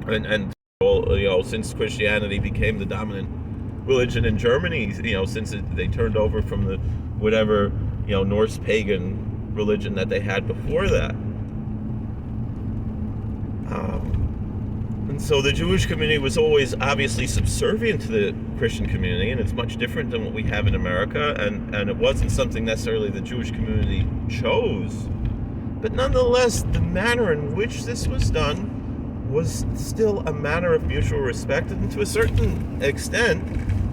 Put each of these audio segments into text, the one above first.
and since Christianity became the dominant religion in Germany, since they turned over from the whatever Norse pagan religion that they had before that. And so the Jewish community was always obviously subservient to the Christian community, and it's much different than what we have in America, and it wasn't something necessarily the Jewish community chose. But nonetheless, the manner in which this was done was still a matter of mutual respect, and to a certain extent,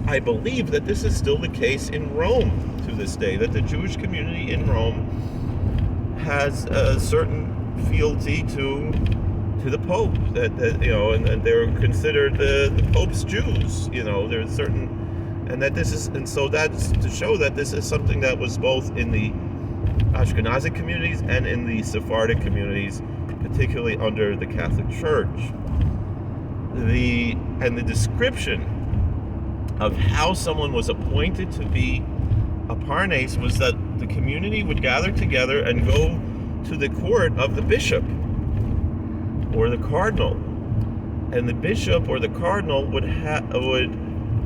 I believe that this is still the case in Rome to this day, that the Jewish community in Rome has a certain fealty to the Pope, that and they're considered the Pope's Jews. There's certain, and that this is, and so that's to show that this is something that was both in the Ashkenazi communities and in the Sephardic communities, particularly under the Catholic Church. The description of how someone was appointed to be a parnes was that the community would gather together and go to the court of the bishop or the cardinal, and the bishop or the cardinal would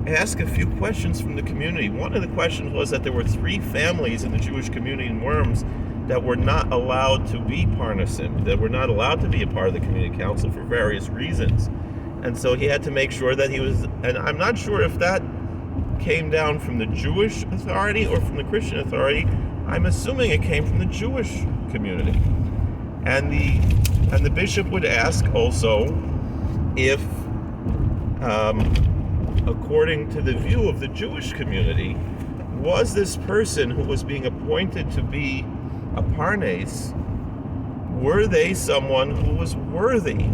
ask a few questions from the community. One of the questions was that there were 3 families in the Jewish community in Worms that were not allowed to be parnesim, that were not allowed to be a part of the community council for various reasons. And so he had to make sure that he was, and I'm not sure if that came down from the Jewish authority or from the Christian authority. I'm assuming it came from the Jewish community. And the bishop would ask also if, according to the view of the Jewish community, was this person who was being appointed to be a parnes, were they someone who was worthy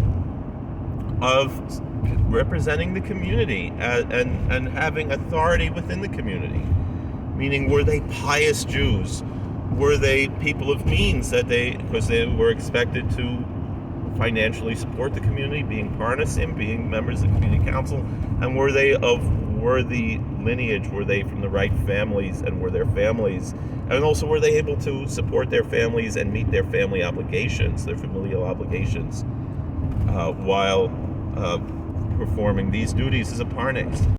of representing the community and having authority within the community? Meaning, were they pious Jews? Were they people of means because they were expected to financially support the community, being parnesim, being members of the community council, and were they of worthy lineage? Were they from the right families, and were their families, and also were they able to support their families and meet their family obligations, their familial obligations, while performing these duties as a parnes?